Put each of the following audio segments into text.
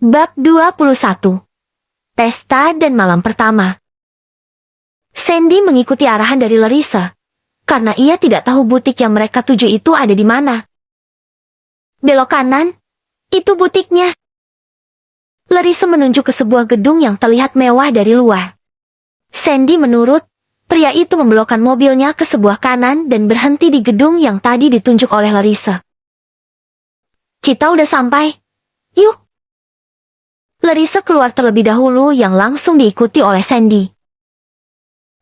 Bab 21. Pesta dan malam pertama. Sandy mengikuti arahan dari Larissa, karena ia tidak tahu butik yang mereka tuju itu ada di mana. Belok kanan, itu butiknya. Larissa menunjuk ke sebuah gedung yang terlihat mewah dari luar. Sandy menurut, pria itu membelokkan mobilnya ke sebuah kanan dan berhenti di gedung yang tadi ditunjuk oleh Larissa. Kita udah sampai. Yuk. Larissa keluar terlebih dahulu yang langsung diikuti oleh Sandy.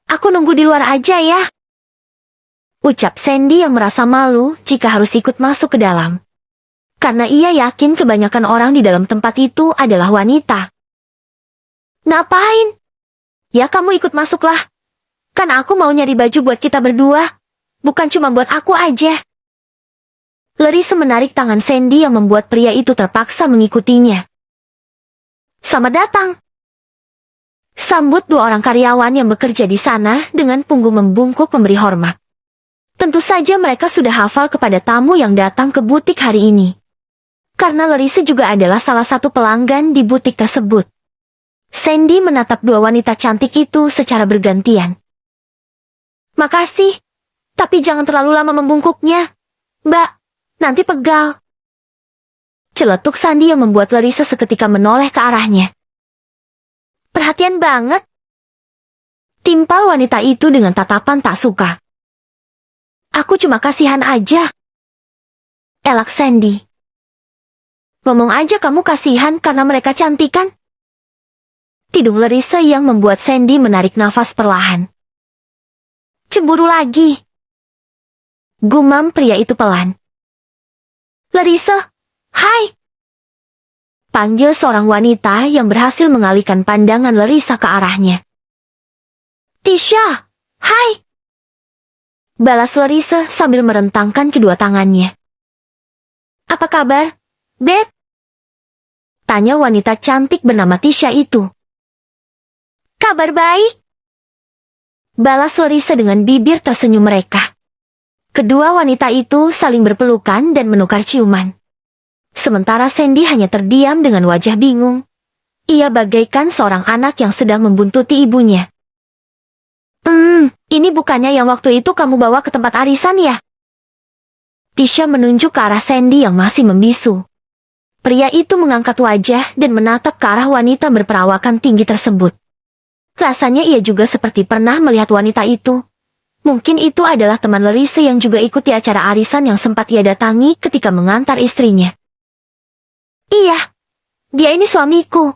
Aku nunggu di luar aja ya. Ucap Sandy yang merasa malu jika harus ikut masuk ke dalam. Karena ia yakin kebanyakan orang di dalam tempat itu adalah wanita. Ngapain? Ya kamu ikut masuklah. Kan aku mau nyari baju buat kita berdua. Bukan cuma buat aku aja. Larissa menarik tangan Sandy yang membuat pria itu terpaksa mengikutinya. Selamat datang. Sambut dua orang karyawan yang bekerja di sana dengan punggung membungkuk memberi hormat. Tentu saja mereka sudah hafal kepada tamu yang datang ke butik hari ini. Karena Larissa juga adalah salah satu pelanggan di butik tersebut. Sandy menatap dua wanita cantik itu secara bergantian. Makasih, tapi jangan terlalu lama membungkuknya. Mbak, nanti pegal. Celetuk Sandy yang membuat Larissa seketika menoleh ke arahnya. Perhatian banget. Timpal wanita itu dengan tatapan tak suka. Aku cuma kasihan aja. Elak Sandy. Ngomong aja kamu kasihan karena mereka cantik kan? Tidung Larissa yang membuat Sandy menarik nafas perlahan. Cemburu lagi. Gumam pria itu pelan. Larissa. Hai! Panggil seorang wanita yang berhasil mengalihkan pandangan Larissa ke arahnya. Tisha! Hai! Balas Larissa sambil merentangkan kedua tangannya. Apa kabar, Beb? Tanya wanita cantik bernama Tisha itu. Kabar baik. Balas Larissa dengan bibir tersenyum mereka. Kedua wanita itu saling berpelukan dan menukar ciuman. Sementara Sandy hanya terdiam dengan wajah bingung. Ia bagaikan seorang anak yang sedang membuntuti ibunya. Ini bukannya yang waktu itu kamu bawa ke tempat arisan ya? Tisha menunjuk ke arah Sandy yang masih membisu. Pria itu mengangkat wajah dan menatap ke arah wanita berperawakan tinggi tersebut. Rasanya ia juga seperti pernah melihat wanita itu. Mungkin itu adalah teman Larissa yang juga ikuti acara arisan yang sempat ia datangi ketika mengantar istrinya. Iya, dia ini suamiku.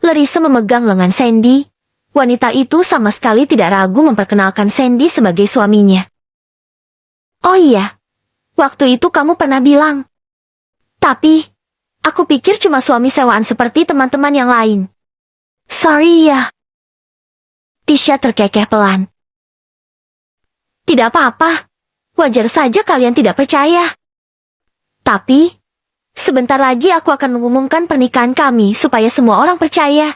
Larissa memegang lengan Sandy. Wanita itu sama sekali tidak ragu memperkenalkan Sandy sebagai suaminya. Oh iya, waktu itu kamu pernah bilang. Tapi, aku pikir cuma suami sewaan seperti teman-teman yang lain. Sorry ya. Tisha terkekeh pelan. Tidak apa-apa, wajar saja kalian tidak percaya. Tapi, sebentar lagi aku akan mengumumkan pernikahan kami supaya semua orang percaya.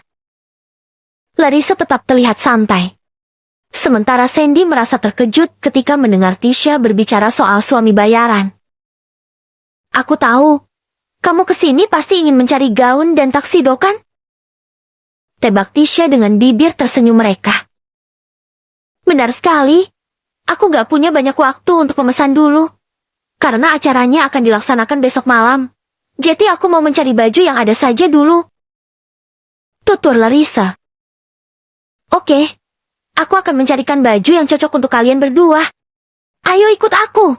Larissa tetap terlihat santai. Sementara Sandy merasa terkejut ketika mendengar Tisha berbicara soal suami bayaran. Aku tahu, kamu kesini pasti ingin mencari gaun dan taksido kan? Tebak Tisha dengan bibir tersenyum mereka. Benar sekali, aku gak punya banyak waktu untuk memesan dulu. Karena acaranya akan dilaksanakan besok malam. Jadi aku mau mencari baju yang ada saja dulu. Tutur Larissa. Oke, aku akan mencarikan baju yang cocok untuk kalian berdua. Ayo ikut aku.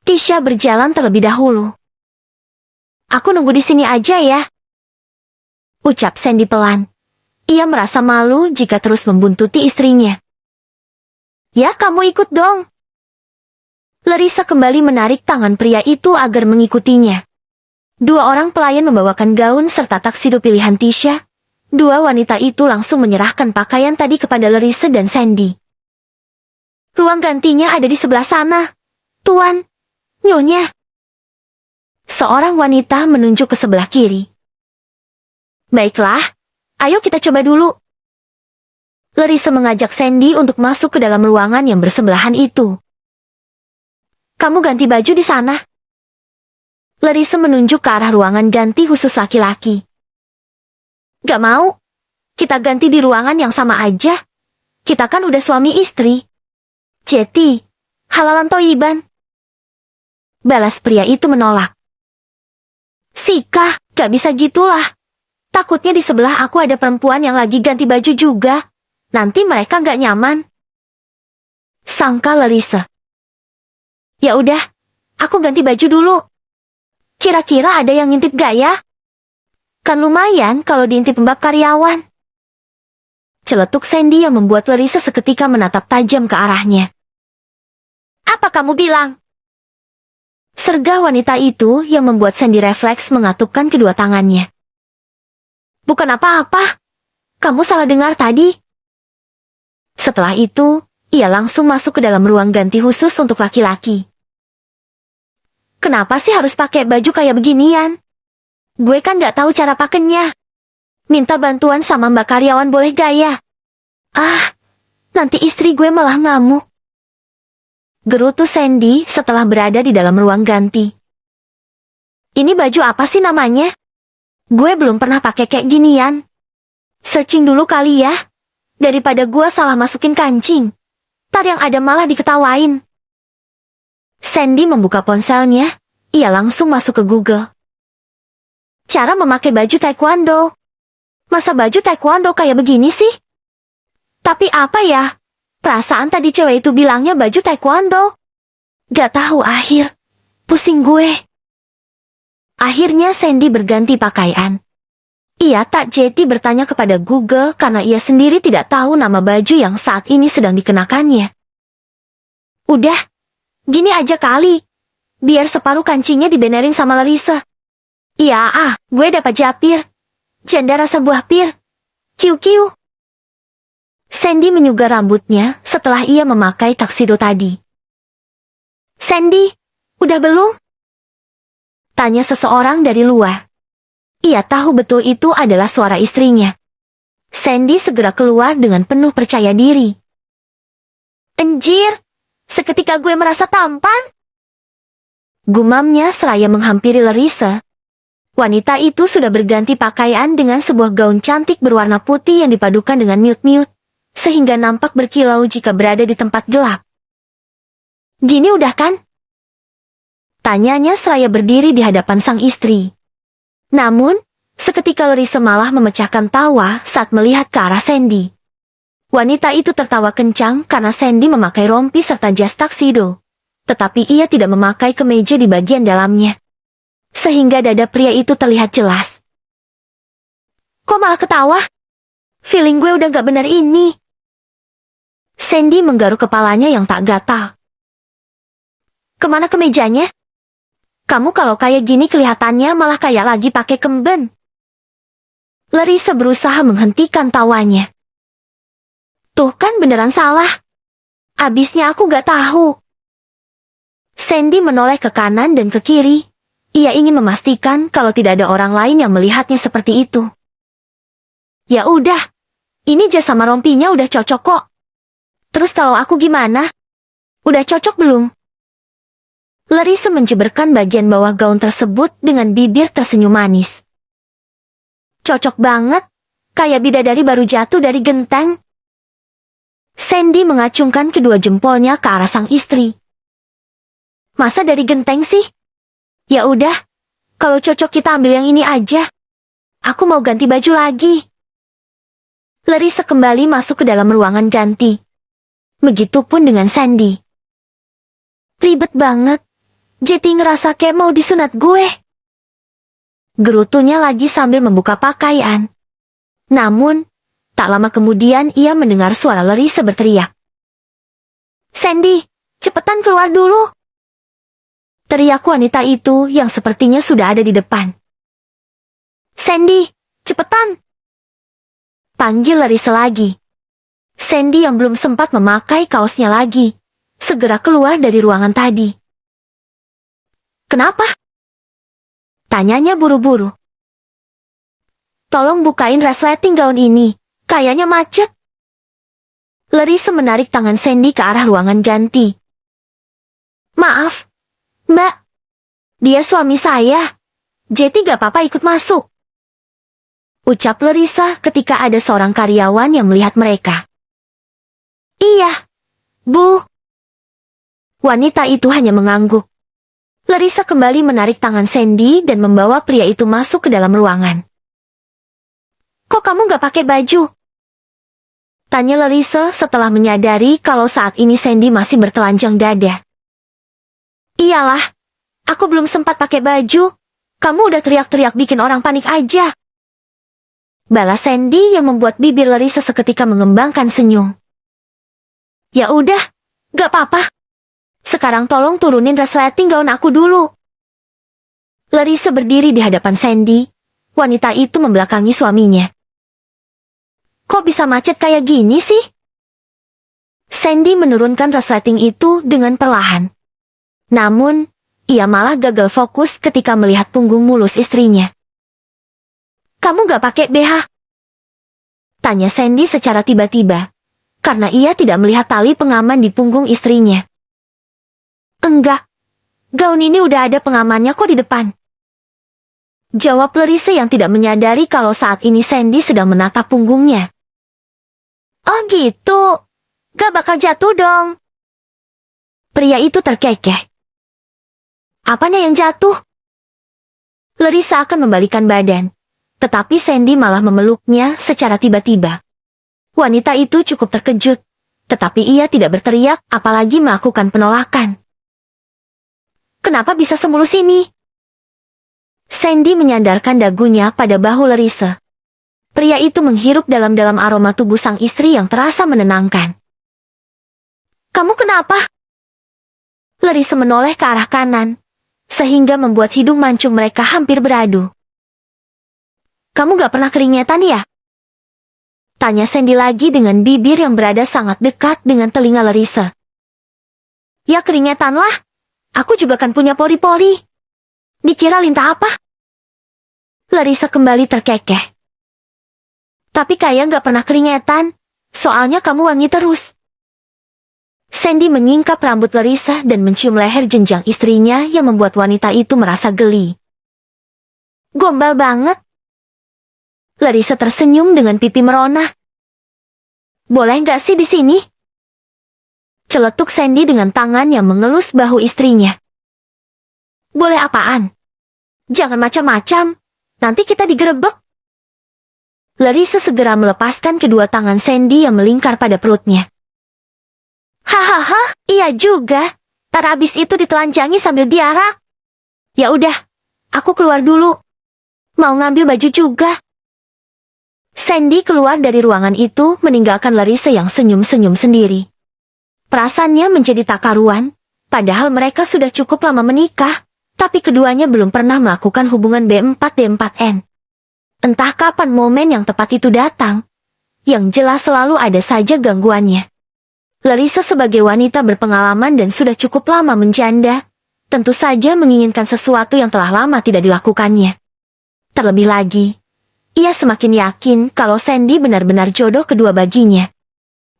Tisha berjalan terlebih dahulu. Aku nunggu di sini aja ya. Ucap Sandy pelan. Ia merasa malu jika terus membuntuti istrinya. Ya, kamu ikut dong. Larissa kembali menarik tangan pria itu agar mengikutinya. Dua orang pelayan membawakan gaun serta taksido pilihan Tisha. Dua wanita itu langsung menyerahkan pakaian tadi kepada Larissa dan Sandy. Ruang gantinya ada di sebelah sana. Tuan, Nyonya. Seorang wanita menunjuk ke sebelah kiri. Baiklah, ayo kita coba dulu. Larissa mengajak Sandy untuk masuk ke dalam ruangan yang bersebelahan itu. Kamu ganti baju di sana. Larissa menunjuk ke arah ruangan ganti khusus laki-laki. Gak mau. Kita ganti di ruangan yang sama aja. Kita kan udah suami istri. Jeti, halalan toiban. Balas pria itu menolak. Sika, gak bisa gitulah. Takutnya di sebelah aku ada perempuan yang lagi ganti baju juga. Nanti mereka gak nyaman. Sangka Larissa. Ya udah, aku ganti baju dulu. Kira-kira ada yang ngintip gak ya? Kan lumayan kalau diintip mbak karyawan. Celetuk Sandy yang membuat Larissa seketika menatap tajam ke arahnya. Apa kamu bilang? Sergah wanita itu yang membuat Sandy refleks mengatupkan kedua tangannya. Bukan apa-apa. Kamu salah dengar tadi. Setelah itu, ia langsung masuk ke dalam ruang ganti khusus untuk laki-laki. Kenapa sih harus pakai baju kayak beginian? Gue kan gak tahu cara pakainya. Minta bantuan sama mbak karyawan boleh gak ya? Nanti istri gue malah ngamuk. Gerutu Sandy setelah berada di dalam ruang ganti. Ini baju apa sih namanya? Gue belum pernah pakai kayak ginian. Searching dulu kali ya. Daripada gue salah masukin kancing. Ntar yang ada malah diketawain. Sandy membuka ponselnya. Ia langsung masuk ke Google. Cara memakai baju taekwondo. Masa baju taekwondo kayak begini sih? Tapi apa ya? Perasaan tadi cewek itu bilangnya baju taekwondo. Gak tahu akhir. Pusing gue. Akhirnya Sandy berganti pakaian. Ia tak jeti bertanya kepada Google karena ia sendiri tidak tahu nama baju yang saat ini sedang dikenakannya. Udah, gini aja kali. Biar separuh kancingnya dibenerin sama Larissa. Iya gue dapat japir. Janda rasa buah pir. Kiu-kiu. Sandy menyugar rambutnya setelah ia memakai taksido tadi. Sandy, udah belum? Tanya seseorang dari luar. Ia tahu betul itu adalah suara istrinya. Sandy segera keluar dengan penuh percaya diri. Anjir, seketika gue merasa tampan. Gumamnya seraya menghampiri Larissa. Wanita itu sudah berganti pakaian dengan sebuah gaun cantik berwarna putih yang dipadukan dengan miut-miut, sehingga nampak berkilau jika berada di tempat gelap. Gini udah kan? Tanyanya seraya berdiri di hadapan sang istri. Namun, seketika Larissa malah memecahkan tawa saat melihat ke arah Sandy. Wanita itu tertawa kencang karena Sandy memakai rompi serta jas taksido. Tetapi ia tidak memakai kemeja di bagian dalamnya. Sehingga dada pria itu terlihat jelas. Kok malah ketawa? Feeling gue udah gak benar ini. Sandy menggaruk kepalanya yang tak gatal. Kemana kemejanya? Kamu kalau kayak gini kelihatannya malah kayak lagi pakai kemben. Larissa berusaha menghentikan tawanya. Tuh kan beneran salah. Abisnya aku gak tahu. Sandy menoleh ke kanan dan ke kiri. Ia ingin memastikan kalau tidak ada orang lain yang melihatnya seperti itu. Ya udah, ini jas sama rompinya udah cocok kok. Terus tahu aku gimana? Udah cocok belum? Larissa menjeberkan bagian bawah gaun tersebut dengan bibir tersenyum manis. Cocok banget, kayak bidadari baru jatuh dari genteng. Sandy mengacungkan kedua jempolnya ke arah sang istri. Masa dari genteng sih? Ya udah, kalau cocok kita ambil yang ini aja. Aku mau ganti baju lagi. Larissa kembali masuk ke dalam ruangan ganti. Begitupun dengan Sandy. Ribet banget. Jeti ngerasa kayak mau disunat gue. Gerutunya lagi sambil membuka pakaian. Namun, tak lama kemudian ia mendengar suara Larissa berteriak. Sandy, cepetan keluar dulu. Teriak wanita itu yang sepertinya sudah ada di depan. Sandy, cepetan. Panggil Larissa lagi. Sandy yang belum sempat memakai kaosnya lagi, segera keluar dari ruangan tadi. Kenapa? Tanyanya buru-buru. Tolong bukain resleting gaun ini, kayaknya macet. Larissa menarik tangan Sandy ke arah ruangan ganti. Maaf, Mbak. Dia suami saya. Jadi gak apa-apa ikut masuk. Ucap Larissa ketika ada seorang karyawan yang melihat mereka. Iya, Bu. Wanita itu hanya mengangguk. Larissa kembali menarik tangan Sandy dan membawa pria itu masuk ke dalam ruangan. Kok kamu gak pakai baju? Tanya Larissa setelah menyadari kalau saat ini Sandy masih bertelanjang dada. Iyalah, aku belum sempat pakai baju. Kamu udah teriak-teriak bikin orang panik aja. Balas Sandy yang membuat bibir Larissa seketika mengembangkan senyum. Ya udah, gak apa-apa. Sekarang tolong turunin resleting gaun aku dulu. Larissa berdiri di hadapan Sandy. Wanita itu membelakangi suaminya. Kok bisa macet kayak gini sih? Sandy menurunkan resleting itu dengan perlahan. Namun, ia malah gagal fokus ketika melihat punggung mulus istrinya. Kamu gak pakai BH? Tanya Sandy secara tiba-tiba, karena ia tidak melihat tali pengaman di punggung istrinya. Enggak, gaun ini udah ada pengamannya kok di depan. Jawab Larissa yang tidak menyadari kalau saat ini Sandy sedang menatap punggungnya. Oh gitu, gak bakal jatuh dong. Pria itu terkekeh. Apanya yang jatuh? Larissa akan membalikan badan. Tetapi Sandy malah memeluknya secara tiba-tiba. Wanita itu cukup terkejut, tetapi ia tidak berteriak apalagi melakukan penolakan. Kenapa bisa semulus ini? Sandy menyandarkan dagunya pada bahu Larissa. Pria itu menghirup dalam-dalam aroma tubuh sang istri yang terasa menenangkan. Kamu kenapa? Larissa menoleh ke arah kanan, sehingga membuat hidung mancung mereka hampir beradu. Kamu gak pernah keringetan ya? Tanya Sandy lagi dengan bibir yang berada sangat dekat dengan telinga Larissa. Ya keringetan lah. Aku juga kan punya pori-pori. Dikira lintah apa? Larissa kembali terkekeh. Tapi kayak gak pernah keringetan. Soalnya kamu wangi terus. Sandy menyingkap rambut Larissa dan mencium leher jenjang istrinya yang membuat wanita itu merasa geli. Gombal banget. Larissa tersenyum dengan pipi merona. Boleh nggak sih di sini? Celetuk Sandy dengan tangan yang mengelus bahu istrinya. Boleh apaan? Jangan macam-macam, nanti kita digerebek. Larissa segera melepaskan kedua tangan Sandy yang melingkar pada perutnya. Hahaha, iya juga. Tar abis itu ditelanjangi sambil diarak. Ya udah, aku keluar dulu. Mau ngambil baju juga. Sandy keluar dari ruangan itu meninggalkan Larissa yang senyum-senyum sendiri. Perasaannya menjadi tak karuan, padahal mereka sudah cukup lama menikah, tapi keduanya belum pernah melakukan hubungan B4D4N. Entah kapan momen yang tepat itu datang, yang jelas selalu ada saja gangguannya. Larissa sebagai wanita berpengalaman dan sudah cukup lama menjanda, tentu saja menginginkan sesuatu yang telah lama tidak dilakukannya. Terlebih lagi, ia semakin yakin kalau Sandy benar-benar jodoh kedua baginya.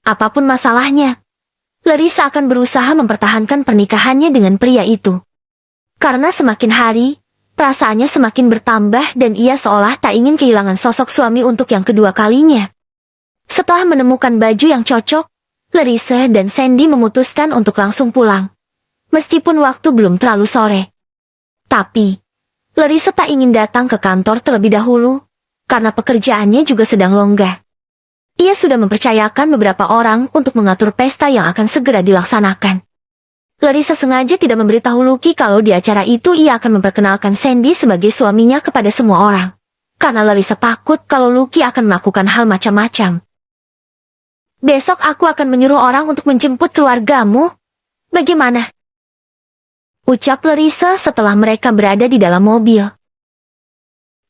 Apapun masalahnya, Larissa akan berusaha mempertahankan pernikahannya dengan pria itu. Karena semakin hari, perasaannya semakin bertambah dan ia seolah tak ingin kehilangan sosok suami untuk yang kedua kalinya. Setelah menemukan baju yang cocok, Larissa dan Sandy memutuskan untuk langsung pulang. Meskipun waktu belum terlalu sore. Tapi, Larissa tak ingin datang ke kantor terlebih dahulu, karena pekerjaannya juga sedang longgar. Ia sudah mempercayakan beberapa orang untuk mengatur pesta yang akan segera dilaksanakan. Larissa sengaja tidak memberitahu Lucky kalau di acara itu ia akan memperkenalkan Sandy sebagai suaminya kepada semua orang. Karena Larissa takut kalau Lucky akan melakukan hal macam-macam. Besok aku akan menyuruh orang untuk menjemput keluargamu. Bagaimana? Ucap Larissa setelah mereka berada di dalam mobil.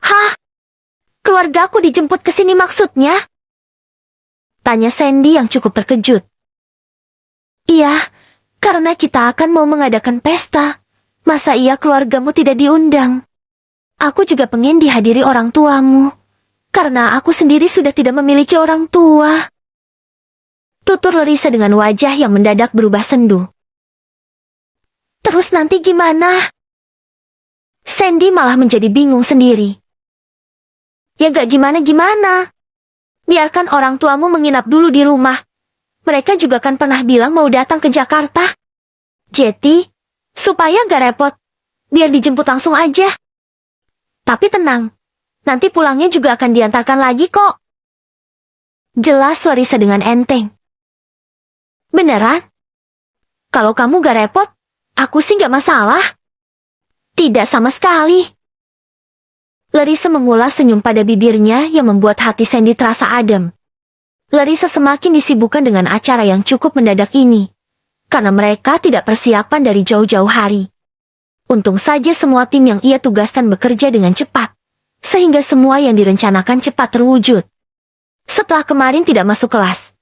Hah? Keluargaku dijemput ke sini maksudnya? Tanya Sandy yang cukup terkejut. Iya, karena kita akan mau mengadakan pesta. Masa iya keluargamu tidak diundang? Aku juga pengen dihadiri orang tuamu. Karena aku sendiri sudah tidak memiliki orang tua. Tutur Larissa dengan wajah yang mendadak berubah sendu. Terus nanti gimana? Sandy malah menjadi bingung sendiri. Ya gak gimana-gimana. Biarkan orang tuamu menginap dulu di rumah. Mereka juga kan pernah bilang mau datang ke Jakarta. Jadi, supaya gak repot, biar dijemput langsung aja. Tapi tenang, nanti pulangnya juga akan diantarkan lagi kok. Jelas Larissa dengan enteng. Beneran? Kalau kamu gak repot, aku sih gak masalah. Tidak sama sekali. Larissa mengulas senyum pada bibirnya yang membuat hati Sandy terasa adem. Larissa semakin disibukkan dengan acara yang cukup mendadak ini, karena mereka tidak persiapan dari jauh-jauh hari. Untung saja semua tim yang ia tugaskan bekerja dengan cepat, sehingga semua yang direncanakan cepat terwujud. Setelah kemarin tidak masuk kelas,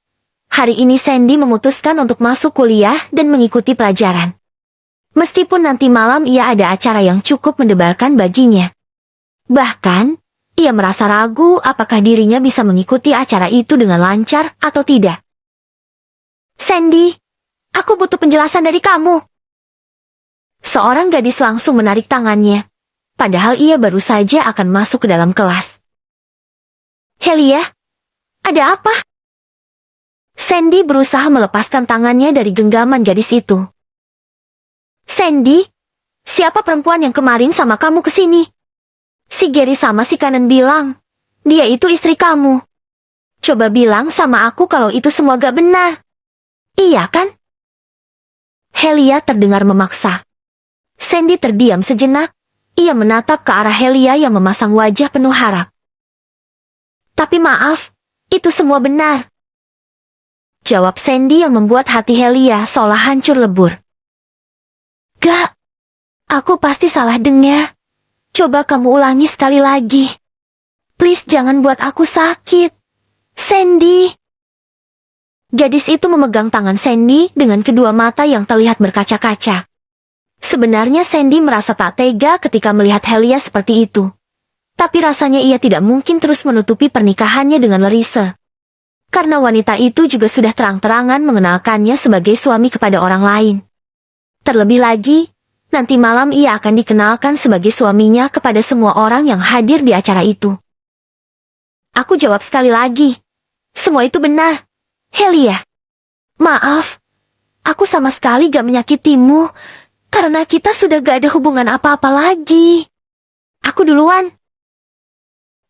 hari ini Sandy memutuskan untuk masuk kuliah dan mengikuti pelajaran. Meskipun nanti malam ia ada acara yang cukup mendebarkan baginya. Bahkan, ia merasa ragu apakah dirinya bisa mengikuti acara itu dengan lancar atau tidak. Sandy, aku butuh penjelasan dari kamu. Seorang gadis langsung menarik tangannya, padahal ia baru saja akan masuk ke dalam kelas. Helia, ada apa? Sandy berusaha melepaskan tangannya dari genggaman gadis itu. Sandy, siapa perempuan yang kemarin sama kamu kesini? Si Gary sama si Kanan bilang, dia itu istri kamu. Coba bilang sama aku kalau itu semua gak benar. Iya kan? Helia terdengar memaksa. Sandy terdiam sejenak, ia menatap ke arah Helia yang memasang wajah penuh harap. Tapi maaf, itu semua benar. Jawab Sandy yang membuat hati Helia seolah hancur lebur. Gak, aku pasti salah dengar. Coba kamu ulangi sekali lagi. Please jangan buat aku sakit. Sandy. Gadis itu memegang tangan Sandy dengan kedua mata yang terlihat berkaca-kaca. Sebenarnya Sandy merasa tak tega ketika melihat Helia seperti itu. Tapi rasanya ia tidak mungkin terus menutupi pernikahannya dengan Larissa. Karena wanita itu juga sudah terang-terangan mengenalkannya sebagai suami kepada orang lain. Terlebih lagi, nanti malam ia akan dikenalkan sebagai suaminya kepada semua orang yang hadir di acara itu. Aku jawab sekali lagi. Semua itu benar. Helia. Maaf. Aku sama sekali gak menyakitimu. Karena kita sudah gak ada hubungan apa-apa lagi. Aku duluan.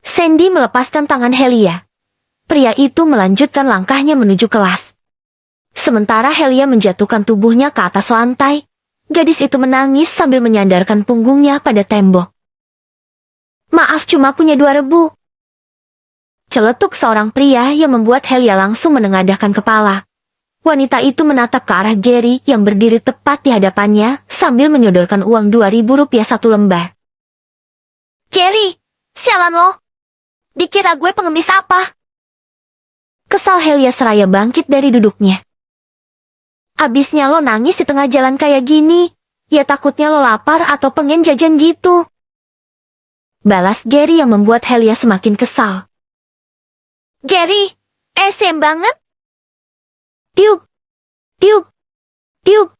Sandy melepaskan tangan Helia. Pria itu melanjutkan langkahnya menuju kelas. Sementara Helia menjatuhkan tubuhnya ke atas lantai, gadis itu menangis sambil menyandarkan punggungnya pada tembok. Maaf, cuma punya 2.000. Celetuk seorang pria yang membuat Helia langsung menengadahkan kepala. Wanita itu menatap ke arah Gary yang berdiri tepat di hadapannya sambil menyodorkan uang 2.000 rupiah satu lembar. Gary, sialan lo. Dikira gue pengemis apa? Kesal Helia seraya bangkit dari duduknya. Abisnya lo nangis di tengah jalan kayak gini, ya takutnya lo lapar atau pengen jajan gitu. Balas Gary yang membuat Helia semakin kesal. Gary, SM banget. Piuk, piuk, piuk.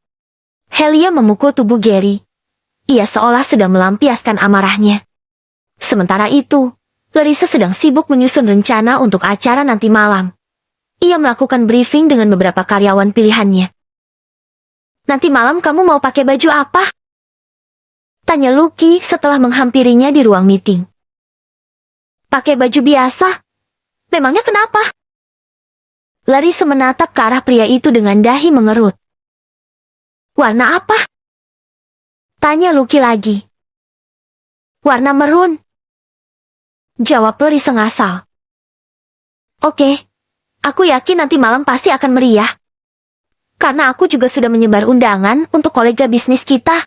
Helia memukul tubuh Gary. Ia seolah sedang melampiaskan amarahnya. Sementara itu, Larissa sedang sibuk menyusun rencana untuk acara nanti malam. Ia melakukan briefing dengan beberapa karyawan pilihannya. Nanti malam kamu mau pakai baju apa? Tanya Lucky setelah menghampirinya di ruang meeting. Pakai baju biasa. Memangnya kenapa? Larissa menatap ke arah pria itu dengan dahi mengerut. Warna apa? Tanya Lucky lagi. Warna merun. Jawab Larissa ngasal. Oke, aku yakin nanti malam pasti akan meriah. Karena aku juga sudah menyebar undangan untuk kolega bisnis kita.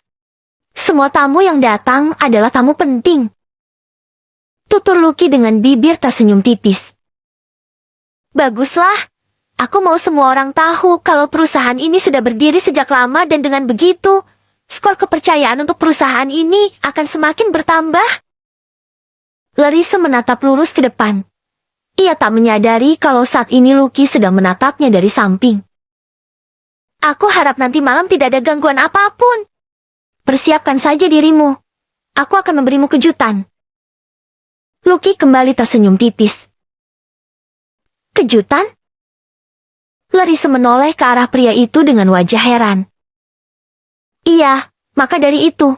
Semua tamu yang datang adalah tamu penting. Tutur Lucky dengan bibir tersenyum tipis. Baguslah. Aku mau semua orang tahu kalau perusahaan ini sudah berdiri sejak lama dan dengan begitu, skor kepercayaan untuk perusahaan ini akan semakin bertambah. Larissa menatap lurus ke depan. Ia tak menyadari kalau saat ini Lucky sedang menatapnya dari samping. Aku harap nanti malam tidak ada gangguan apapun. Persiapkan saja dirimu. Aku akan memberimu kejutan. Lucky kembali tersenyum tipis. Kejutan? Larissa menoleh ke arah pria itu dengan wajah heran. Iya, maka dari itu,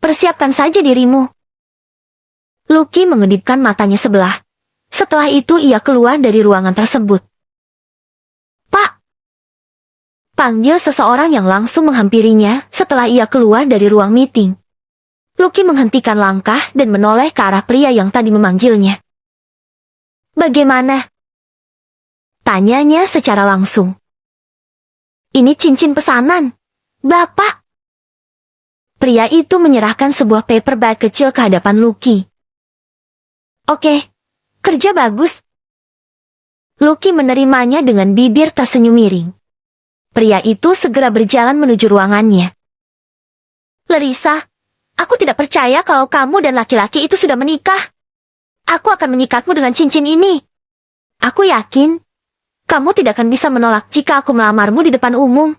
persiapkan saja dirimu. Lucky mengedipkan matanya sebelah. Setelah itu ia keluar dari ruangan tersebut. Pak! Panggil seseorang yang langsung menghampirinya setelah ia keluar dari ruang meeting. Lucky menghentikan langkah dan menoleh ke arah pria yang tadi memanggilnya. Bagaimana? Tanyanya secara langsung. Ini cincin pesanan, Bapak. Pria itu menyerahkan sebuah paper bag kecil ke hadapan Lucky. Oke, kerja bagus. Lucky menerimanya dengan bibir tersenyum miring. Pria itu segera berjalan menuju ruangannya. Larissa, aku tidak percaya kalau kamu dan laki-laki itu sudah menikah. Aku akan mengikatmu dengan cincin ini. Aku yakin, kamu tidak akan bisa menolak jika aku melamarmu di depan umum.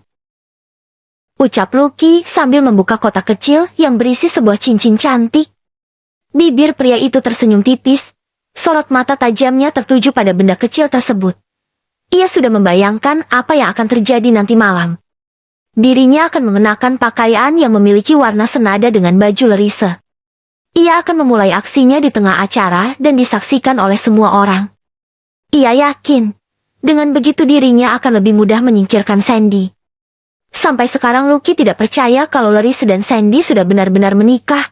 Ucap Lucky sambil membuka kotak kecil yang berisi sebuah cincin cantik. Bibir pria itu tersenyum tipis, sorot mata tajamnya tertuju pada benda kecil tersebut. Ia sudah membayangkan apa yang akan terjadi nanti malam. Dirinya akan mengenakan pakaian yang memiliki warna senada dengan baju Larissa. Ia akan memulai aksinya di tengah acara dan disaksikan oleh semua orang. Ia yakin, dengan begitu dirinya akan lebih mudah menyingkirkan Sandy. Sampai sekarang Lucky tidak percaya kalau Larissa dan Sandy sudah benar-benar menikah,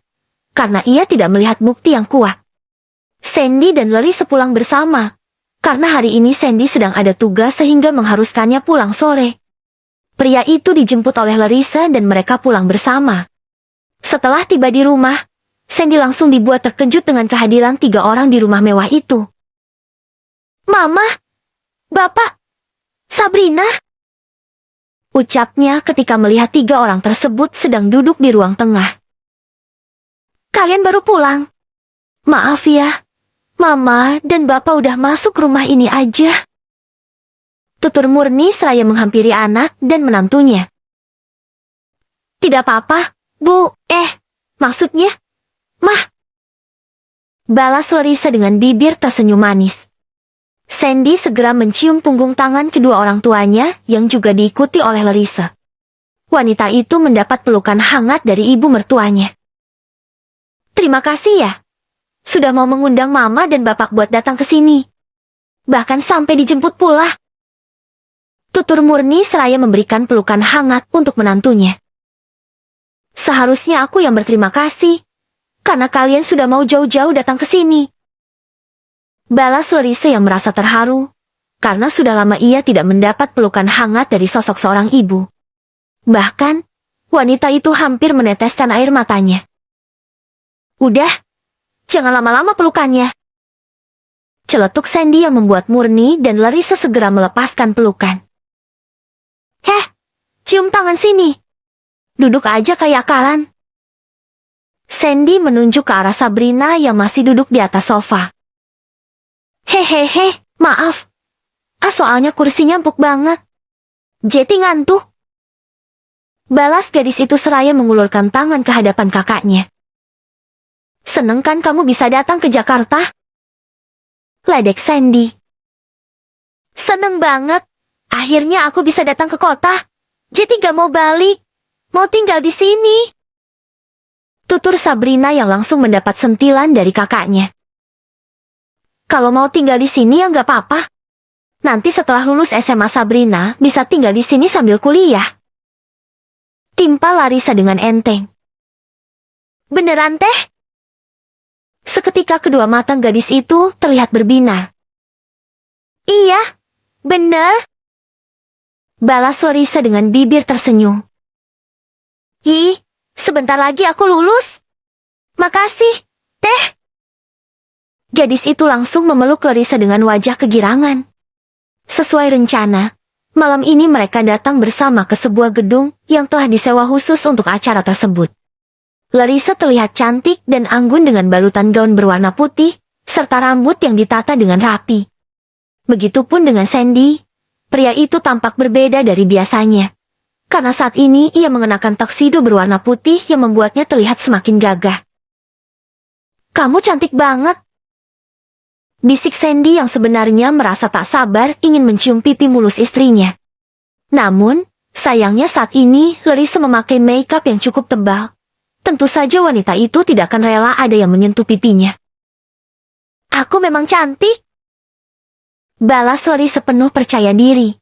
karena ia tidak melihat bukti yang kuat. Sandy dan Larissa pulang bersama, karena hari ini Sandy sedang ada tugas sehingga mengharuskannya pulang sore. Pria itu dijemput oleh Larissa dan mereka pulang bersama. Setelah tiba di rumah, Sandy langsung dibuat terkejut dengan kehadiran 3 orang di rumah mewah itu. Mama, Bapak, Sabrina, ucapnya ketika melihat 3 orang tersebut sedang duduk di ruang tengah. Kalian baru pulang? Maaf ya, Mama dan Bapak udah masuk rumah ini aja. Tutur murni seraya menghampiri anak dan menantunya. Tidak apa-apa, Bu, maksudnya, Mah. Balas Larissa dengan bibir tersenyum manis. Sandy segera mencium punggung tangan kedua orang tuanya yang juga diikuti oleh Larissa. Wanita itu mendapat pelukan hangat dari ibu mertuanya. Terima kasih ya. Sudah mau mengundang Mama dan Bapak buat datang ke sini. Bahkan sampai dijemput pula. Tutur murni seraya memberikan pelukan hangat untuk menantunya. Seharusnya aku yang berterima kasih, karena kalian sudah mau jauh-jauh datang ke sini. Balas Larissa yang merasa terharu, karena sudah lama ia tidak mendapat pelukan hangat dari sosok seorang ibu. Bahkan, wanita itu hampir meneteskan air matanya. Udah, jangan lama-lama pelukannya. Celetuk Sandy yang membuat murni dan Larissa segera melepaskan pelukan. Cium tangan sini. Duduk aja kayak akalan. Sandy menunjuk ke arah Sabrina yang masih duduk di atas sofa. Hehehe, maaf. Soalnya kursinya empuk banget. Jetty ngantuk. Balas gadis itu seraya mengulurkan tangan ke hadapan kakaknya. Seneng kan kamu bisa datang ke Jakarta? Ledek Sandy. Seneng banget. Akhirnya aku bisa datang ke kota. Jetty gak mau balik. Mau tinggal di sini. Tutur Sabrina yang langsung mendapat sentilan dari kakaknya. Kalau mau tinggal di sini ya gak apa-apa. Nanti setelah lulus SMA Sabrina bisa tinggal di sini sambil kuliah. Timpa Larissa dengan enteng. Beneran teh? Seketika kedua mata gadis itu terlihat berbinar. Iya, bener. Balas Larissa dengan bibir tersenyum. Ih, sebentar lagi aku lulus. Makasih, teh. Gadis itu langsung memeluk Larissa dengan wajah kegirangan. Sesuai rencana, malam ini mereka datang bersama ke sebuah gedung yang telah disewa khusus untuk acara tersebut. Larissa terlihat cantik dan anggun dengan balutan gaun berwarna putih, serta rambut yang ditata dengan rapi. Begitupun dengan Sandy, pria itu tampak berbeda dari biasanya. Karena saat ini ia mengenakan tuxedo berwarna putih yang membuatnya terlihat semakin gagah. Kamu cantik banget. Bisik Sandy yang sebenarnya merasa tak sabar ingin mencium pipi mulus istrinya. Namun, sayangnya saat ini Larissa memakai makeup yang cukup tebal. Tentu saja wanita itu tidak akan rela ada yang menyentuh pipinya. Aku memang cantik. Balas Larissa penuh percaya diri.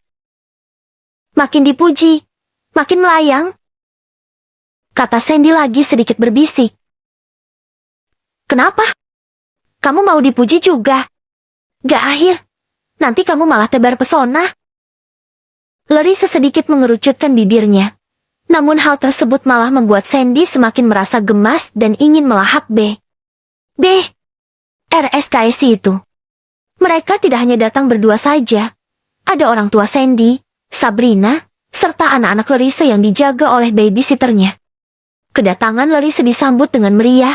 Makin dipuji, makin melayang. Kata Sandy lagi sedikit berbisik. Kenapa? Kamu mau dipuji juga? Gak akhir, nanti kamu malah tebar pesona. Larissa sedikit mengerucutkan bibirnya. Namun hal tersebut malah membuat Sandy semakin merasa gemas dan ingin melahap RSKS itu. Mereka tidak hanya datang berdua saja. Ada orang tua Sandy, Sabrina, serta anak-anak Larissa yang dijaga oleh babysitternya. Kedatangan Larissa disambut dengan meriah,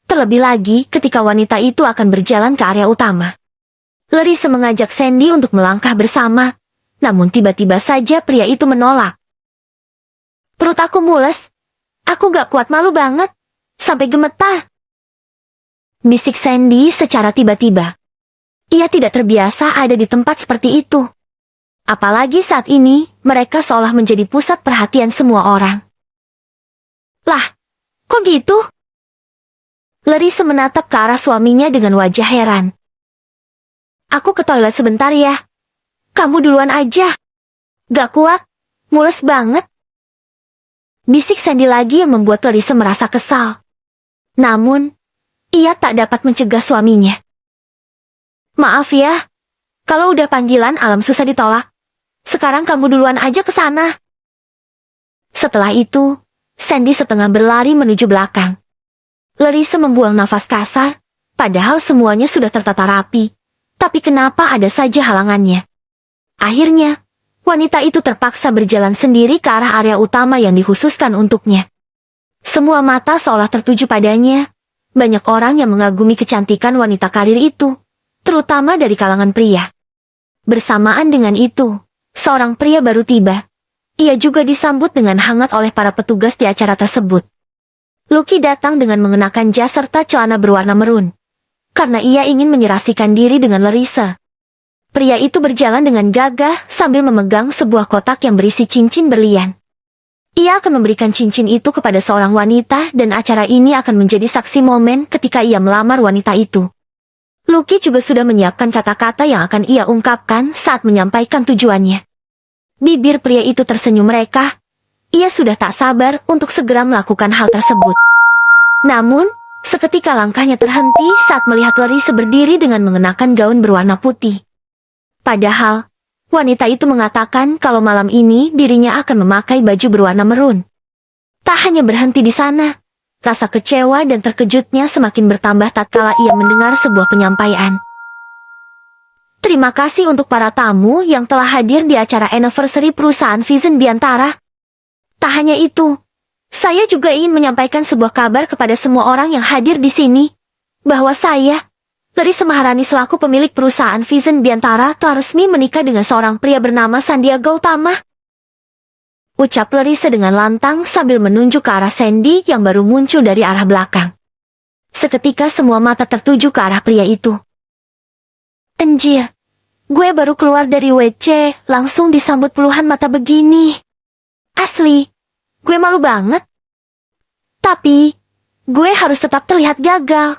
terlebih lagi ketika wanita itu akan berjalan ke area utama. Larissa mengajak Sandy untuk melangkah bersama, namun tiba-tiba saja pria itu menolak. Perut aku mules, aku gak kuat, malu banget, sampai gemetar. Bisik Sandy secara tiba-tiba. Ia tidak terbiasa ada di tempat seperti itu. Apalagi saat ini, mereka seolah menjadi pusat perhatian semua orang. Lah, kok gitu? Larissa menatap ke arah suaminya dengan wajah heran. Aku ke toilet sebentar ya. Kamu duluan aja. Gak kuat, mules banget. Bisik Sandy lagi yang membuat Larissa merasa kesal. Namun, ia tak dapat mencegah suaminya. Maaf ya, kalau udah panggilan alam susah ditolak. Sekarang kamu duluan aja ke sana. Setelah itu, Sandy setengah berlari menuju belakang. Larissa membuang nafas kasar, padahal semuanya sudah tertata rapi. Tapi kenapa ada saja halangannya? Akhirnya, wanita itu terpaksa berjalan sendiri ke arah area utama yang dikhususkan untuknya. Semua mata seolah tertuju padanya. Banyak orang yang mengagumi kecantikan wanita karir itu, terutama dari kalangan pria. Bersamaan dengan itu, seorang pria baru tiba. Ia juga disambut dengan hangat oleh para petugas di acara tersebut. Lucky datang dengan mengenakan jas serta celana berwarna merun. Karena ia ingin menyerasikan diri dengan Larissa. Pria itu berjalan dengan gagah sambil memegang sebuah kotak yang berisi cincin berlian. Ia akan memberikan cincin itu kepada seorang wanita dan acara ini akan menjadi saksi momen ketika ia melamar wanita itu. Lucky juga sudah menyiapkan kata-kata yang akan ia ungkapkan saat menyampaikan tujuannya. Bibir pria itu tersenyum mereka. Ia sudah tak sabar untuk segera melakukan hal tersebut. Namun, seketika langkahnya terhenti saat melihat Larissa berdiri dengan mengenakan gaun berwarna putih. Padahal, wanita itu mengatakan kalau malam ini dirinya akan memakai baju berwarna merun. Tak hanya berhenti di sana, rasa kecewa dan terkejutnya semakin bertambah tatkala ia mendengar sebuah penyampaian. Terima kasih untuk para tamu yang telah hadir di acara anniversary perusahaan Vision Biantara. Tak hanya itu, saya juga ingin menyampaikan sebuah kabar kepada semua orang yang hadir di sini, bahwa saya, Larissa Maharani selaku pemilik perusahaan Vision Biantara telah resmi menikah dengan seorang pria bernama Sandiaga Utama. Ucap Larissa dengan lantang sambil menunjuk ke arah Sandy yang baru muncul dari arah belakang. Seketika semua mata tertuju ke arah pria itu. Anjir, gue baru keluar dari WC, langsung disambut puluhan mata begini. Asli, gue malu banget. Tapi, gue harus tetap terlihat gagal.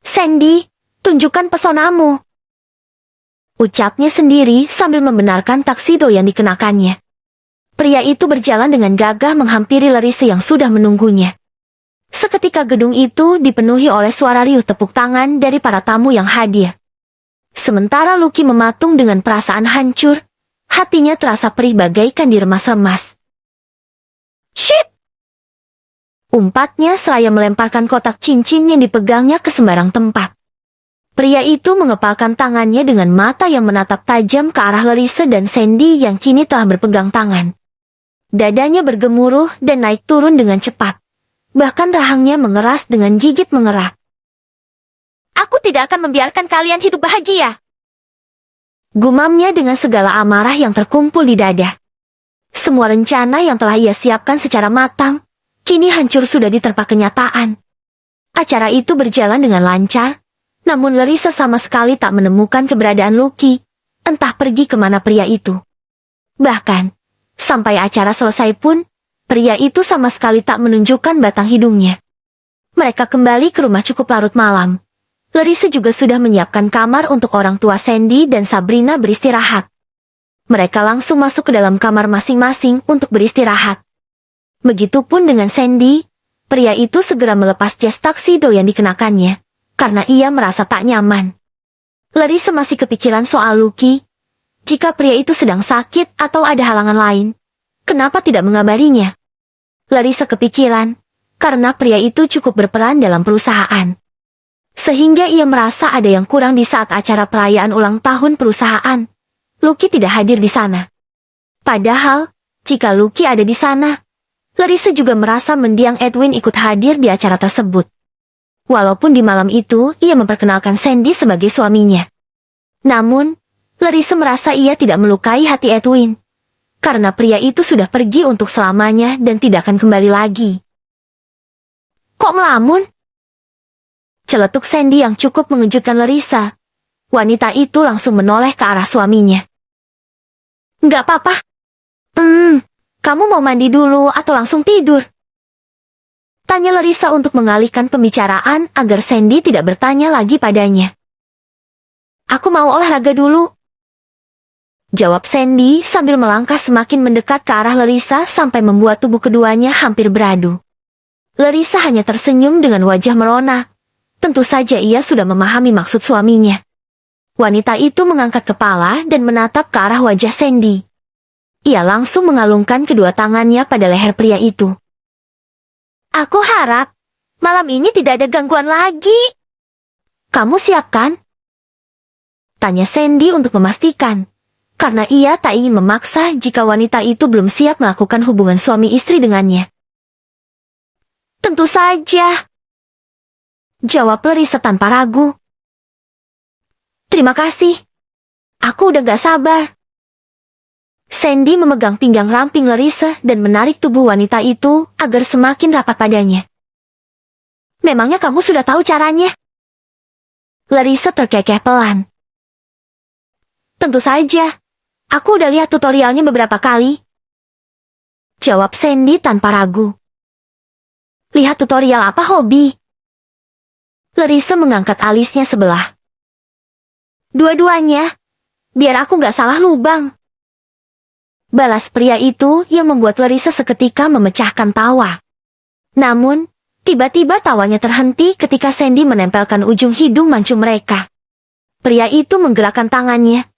Sandy, tunjukkan pesonamu. Ucapnya sendiri sambil membenarkan taksido yang dikenakannya. Pria itu berjalan dengan gagah menghampiri Larissa yang sudah menunggunya. Seketika gedung itu dipenuhi oleh suara riuh tepuk tangan dari para tamu yang hadir. Sementara Lucky mematung dengan perasaan hancur, hatinya terasa perih bagaikan diremas-remas. Shit! Umpatnya seraya melemparkan kotak cincin yang dipegangnya ke sembarang tempat. Pria itu mengepalkan tangannya dengan mata yang menatap tajam ke arah Larissa dan Sandy yang kini telah berpegang tangan. Dadanya bergemuruh dan naik turun dengan cepat. Bahkan rahangnya mengeras dengan gigit mengerak. Aku tidak akan membiarkan kalian hidup bahagia. Gumamnya dengan segala amarah yang terkumpul di dada. Semua rencana yang telah ia siapkan secara matang, kini hancur sudah diterpa kenyataan. Acara itu berjalan dengan lancar, namun Larissa sama sekali tak menemukan keberadaan Lucky, entah pergi kemana pria itu. Bahkan, sampai acara selesai pun, pria itu sama sekali tak menunjukkan batang hidungnya. Mereka kembali ke rumah cukup larut malam. Larissa juga sudah menyiapkan kamar untuk orang tua Sandy dan Sabrina beristirahat. Mereka langsung masuk ke dalam kamar masing-masing untuk beristirahat. Begitupun dengan Sandy, pria itu segera melepas jas tuxedo yang dikenakannya, karena ia merasa tak nyaman. Larissa masih kepikiran soal Lucky. Jika pria itu sedang sakit atau ada halangan lain, kenapa tidak mengabarinya? Larissa kepikiran, karena pria itu cukup berperan dalam perusahaan. Sehingga ia merasa ada yang kurang di saat acara perayaan ulang tahun perusahaan. Lucky tidak hadir di sana. Padahal, jika Lucky ada di sana, Larissa juga merasa mendiang Edwin ikut hadir di acara tersebut. Walaupun di malam itu ia memperkenalkan Sandy sebagai suaminya. Namun, Larissa merasa ia tidak melukai hati Edwin. Karena pria itu sudah pergi untuk selamanya dan tidak akan kembali lagi. Kok melamun? Celetuk Sandy yang cukup mengejutkan Larissa. Wanita itu langsung menoleh ke arah suaminya. Nggak apa-apa. Kamu mau mandi dulu atau langsung tidur? Tanya Larissa untuk mengalihkan pembicaraan agar Sandy tidak bertanya lagi padanya. Aku mau olahraga dulu. Jawab Sandy sambil melangkah semakin mendekat ke arah Larissa sampai membuat tubuh keduanya hampir beradu. Larissa hanya tersenyum dengan wajah merona. Tentu saja ia sudah memahami maksud suaminya. Wanita itu mengangkat kepala dan menatap ke arah wajah Sandy. Ia langsung mengalungkan kedua tangannya pada leher pria itu. Aku harap malam ini tidak ada gangguan lagi. Kamu siap kan? Tanya Sandy untuk memastikan. Karena ia tak ingin memaksa jika wanita itu belum siap melakukan hubungan suami istri dengannya. Tentu saja. Jawab Larissa tanpa ragu. Terima kasih. Aku udah gak sabar. Sandy memegang pinggang ramping Larissa dan menarik tubuh wanita itu agar semakin rapat padanya. Memangnya kamu sudah tahu caranya? Larissa terkekeh pelan. Tentu saja. Aku udah lihat tutorialnya beberapa kali. Jawab Sandy tanpa ragu. Lihat tutorial apa hobi? Larissa mengangkat alisnya sebelah. Dua-duanya. Biar aku gak salah lubang. Balas pria itu yang membuat Larissa seketika memecahkan tawa. Namun, tiba-tiba tawanya terhenti ketika Sandy menempelkan ujung hidung mancung mereka. Pria itu menggerakkan tangannya,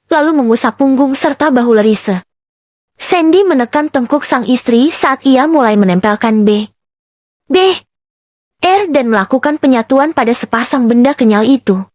lalu mengusap punggung serta bahu Larissa. Sandy menekan tengkuk sang istri saat ia mulai menempelkan R dan melakukan penyatuan pada sepasang benda kenyal itu.